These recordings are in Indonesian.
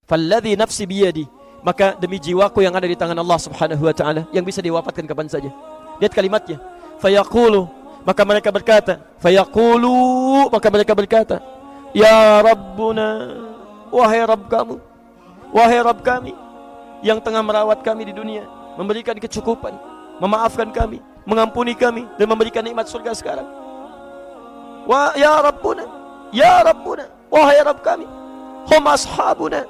Falladzi nafsi biyadi, maka demi jiwaku yang ada di tangan Allah Subhanahu wa taala yang bisa diwafatkan kapan saja. Lihat kalimatnya. Fayaqulu, maka mereka berkata, fayaqulu, maka mereka berkata, ya Rabbuna, wahai Rabb kamu, wahai Rabb kami yang tengah merawat kami di dunia, memberikan kecukupan, memaafkan kami, mengampuni kami, dan memberikan nikmat surga sekarang. Wa ya Rabbuna, ya Rabbuna, wahai Rabb kami, hum ashabuna,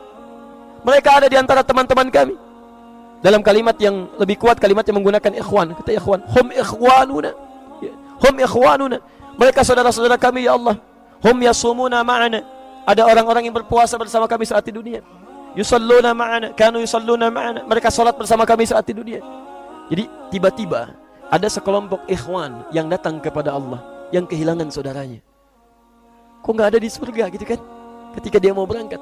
mereka ada di antara teman-teman kami. Dalam kalimat yang lebih kuat, kalimat yang menggunakan ikhwan, kata ikhwan, hum ikhwanuna, hum ikhwanuna, mereka saudara-saudara kami ya Allah. Hum yasumuna ma'ana, ada orang-orang yang berpuasa bersama kami saat di dunia. Yusalluna ma'ana, kanu yusalluna ma'ana, mereka salat bersama kami saat di dunia. Jadi tiba-tiba ada sekelompok ikhwan yang datang kepada Allah, yang kehilangan saudaranya. Kok nggak ada di surga gitu kan? Ketika dia mau berangkat,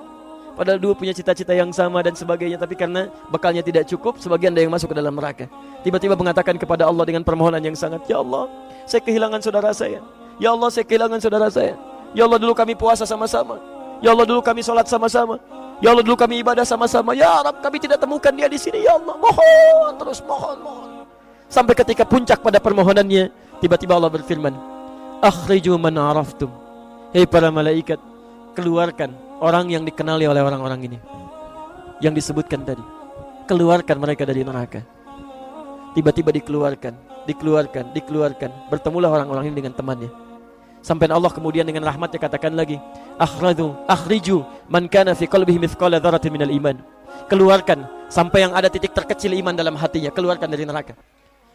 padahal dua punya cita-cita yang sama dan sebagainya, tapi karena bekalnya tidak cukup, sebagian ada yang masuk ke dalam neraka. Tiba-tiba mengatakan kepada Allah dengan permohonan yang sangat, ya Allah, saya kehilangan saudara saya. Ya Allah, saya kehilangan saudara saya. Ya Allah, dulu kami puasa sama-sama. Ya Allah, dulu kami sholat sama-sama. Ya Allah, dulu kami ibadah sama-sama. Ya Rabb, kami tidak temukan dia di sini. Ya Allah, mohon, terus mohon. Sampai ketika puncak pada permohonannya, tiba-tiba Allah berfirman, akhriju man araftum. Hei para malaikat, keluarkan orang yang dikenali oleh orang-orang ini, yang disebutkan tadi. Keluarkan mereka dari neraka. Tiba-tiba dikeluarkan. Bertemulah orang-orang ini dengan temannya. Sampai Allah kemudian dengan rahmatnya katakan lagi, akhriju man kana fi qalbihi mithqala dzarratin minal iman. Keluarkan sampai yang ada titik terkecil iman dalam hatinya, keluarkan dari neraka.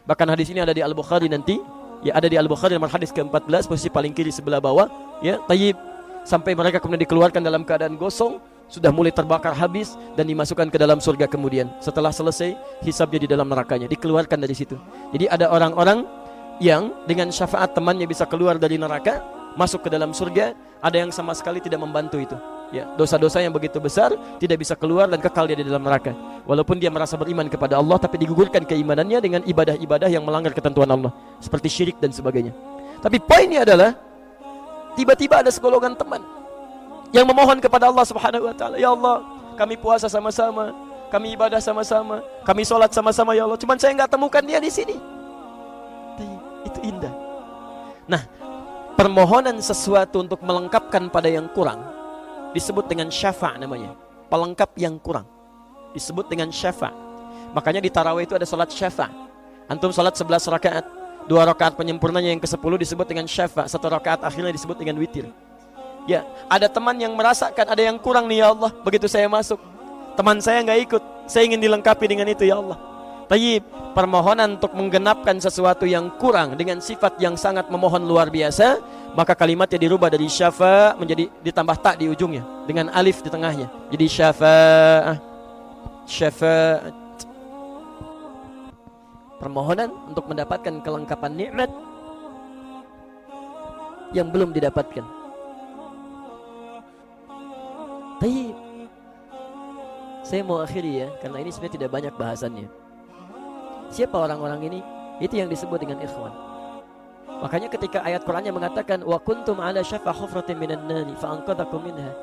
Bahkan hadis ini ada di Al-Bukhari nanti, ya ada di Al-Bukhari nomor hadis ke-14, posisi paling kiri sebelah bawah, ya, tayyib. Sampai mereka kemudian dikeluarkan dalam keadaan gosong, sudah mulai terbakar habis dan dimasukkan ke dalam surga kemudian. Setelah selesai hisabnya di dalam nerakanya, dikeluarkan dari situ. Jadi ada orang-orang yang dengan syafaat temannya bisa keluar dari neraka, masuk ke dalam surga. Ada yang sama sekali tidak membantu itu, ya, dosa-dosa yang begitu besar tidak bisa keluar dan kekal dia di dalam neraka. Walaupun dia merasa beriman kepada Allah, tapi digugurkan keimanannya dengan ibadah-ibadah yang melanggar ketentuan Allah, seperti syirik dan sebagainya. Tapi poinnya adalah tiba-tiba ada segolongan teman yang memohon kepada Allah Subhanahu wa taala, ya Allah, kami puasa sama-sama, kami ibadah sama-sama, kami sholat sama-sama ya Allah, cuman saya nggak temukan dia di sini. Itu indah. Nah, permohonan sesuatu untuk melengkapkan pada yang kurang disebut dengan syafa' namanya. Pelengkap yang kurang disebut dengan syafa'. Makanya di tarawih itu ada salat syafa'. Antum salat 11 rakaat, 2 rakaat penyempurnanya yang ke-10 disebut dengan syafa', 1 rakaat akhirnya disebut dengan witir. Ya, ada teman yang merasakan ada yang kurang nih ya Allah, begitu saya masuk, teman saya nggak ikut, saya ingin dilengkapi dengan itu ya Allah. Tayyib, permohonan untuk menggenapkan sesuatu yang kurang dengan sifat yang sangat memohon luar biasa, maka kalimatnya dirubah dari syafa' menjadi ditambah tak di ujungnya dengan alif di tengahnya. Jadi syafa'at. Permohonan untuk mendapatkan kelengkapan nikmat yang belum didapatkan. Tayyib. Saya mau akhiri ya, karena ini sebenarnya tidak banyak bahasannya. Siapa orang-orang ini? Itu yang disebut dengan ikhwan. Makanya ketika ayat Qur'annya mengatakan wa kuntum ala syafa hufratin minan nari fa anqadhakum minha,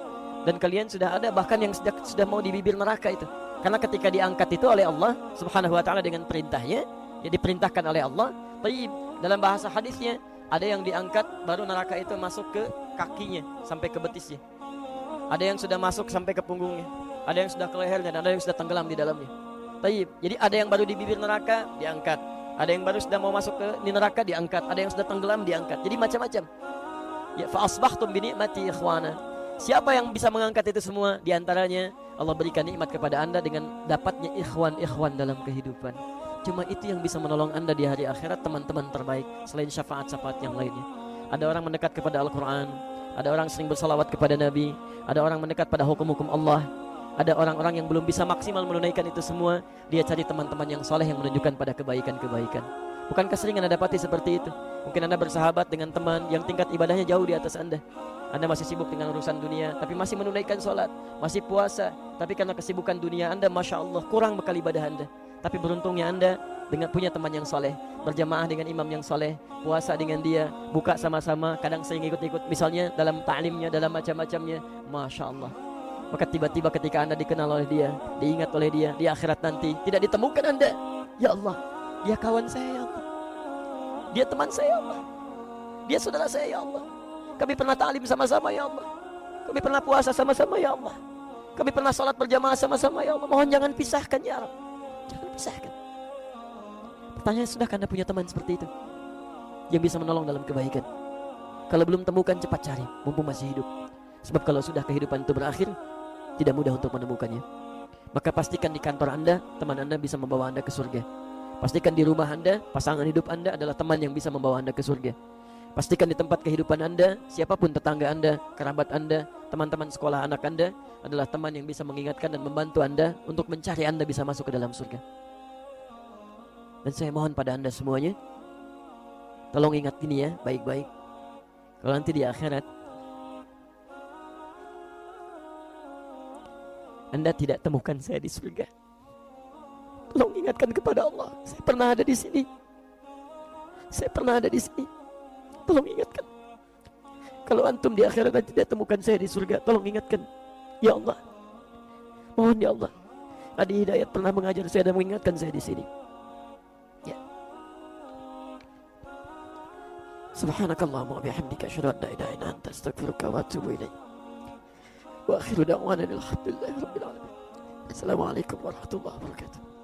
dan kalian sudah ada bahkan yang sudah mau di bibir neraka itu. Karena ketika diangkat itu oleh Allah Subhanahu wa taala dengan perintahnya, ya diperintahkan oleh Allah. Tayyib, dalam bahasa hadisnya ada yang diangkat baru neraka itu masuk ke kakinya sampai ke betisnya. Ada yang sudah masuk sampai ke punggungnya, ada yang sudah ke lehernya, dan ada yang sudah tenggelam di dalamnya. Tayyib. Jadi ada yang baru di bibir neraka diangkat, ada yang baru sudah mau masuk ke di neraka diangkat, ada yang sudah tenggelam diangkat. Jadi macam-macam. Ya, fa asbahtum bi ni'mati ikhwana. Siapa yang bisa mengangkat itu semua? Di antaranya Allah berikan nikmat kepada Anda dengan dapatnya ikhwan dalam kehidupan. Cuma itu yang bisa menolong Anda di hari akhirat, teman-teman terbaik selain syafaat-syafaat yang lainnya. Ada orang mendekat kepada Al-Qur'an, ada orang sering bersalawat kepada Nabi, ada orang mendekat pada hukum-hukum Allah. Ada orang-orang yang belum bisa maksimal menunaikan itu semua, dia cari teman-teman yang soleh yang menunjukkan pada kebaikan-kebaikan. Bukankah sering Anda dapati seperti itu? Mungkin Anda bersahabat dengan teman yang tingkat ibadahnya jauh di atas Anda. Anda masih sibuk dengan urusan dunia, tapi masih menunaikan sholat, masih puasa, tapi karena kesibukan dunia Anda, Masya Allah, kurang bekal ibadah Anda. Tapi beruntungnya Anda dengan punya teman yang soleh, berjamaah dengan imam yang soleh, puasa dengan dia, buka sama-sama, kadang sering ikut-ikut misalnya dalam ta'limnya, dalam macam-macamnya, Masya Allah. Maka tiba-tiba ketika Anda dikenal oleh dia, diingat oleh dia, di akhirat nanti tidak ditemukan Anda. Ya Allah, dia kawan saya ya Allah, dia teman saya ya Allah, dia saudara saya ya Allah, kami pernah ta'lim sama-sama ya Allah, kami pernah puasa sama-sama ya Allah, kami pernah sholat berjamaah sama-sama ya Allah. Mohon jangan pisahkan ya Allah, jangan pisahkan. Pertanyaan, sudahkah Anda punya teman seperti itu yang bisa menolong dalam kebaikan? Kalau belum temukan, cepat cari mumpung masih hidup. Sebab kalau sudah kehidupan itu berakhir, tidak mudah untuk menemukannya. Maka pastikan di kantor Anda, teman Anda bisa membawa Anda ke surga. Pastikan di rumah Anda, pasangan hidup Anda adalah teman yang bisa membawa Anda ke surga. Pastikan di tempat kehidupan Anda, siapapun tetangga Anda, kerabat Anda, teman-teman sekolah anak Anda adalah teman yang bisa mengingatkan dan membantu Anda untuk mencari Anda bisa masuk ke dalam surga. Dan saya mohon pada Anda semuanya, tolong ingat ini ya, baik-baik. Kalau nanti di akhirat Anda tidak temukan saya di surga, tolong ingatkan kepada Allah, saya pernah ada di sini, saya pernah ada di sini. Tolong ingatkan. Kalau antum di akhirat dan tidak temukan saya di surga, tolong ingatkan. Ya Allah, mohon ya Allah, Adi Hidayat pernah mengajar saya dan mengingatkan saya di sini. Ya. Subhanakallahumma wa bihamdika asyhadu an la ilaha illa anta astaghfiruka wa atubu ilaik. Wa akhiru da'wana alhamdulillahi rabbil alamin. Assalamualaikum warahmatullahi wabarakatuh.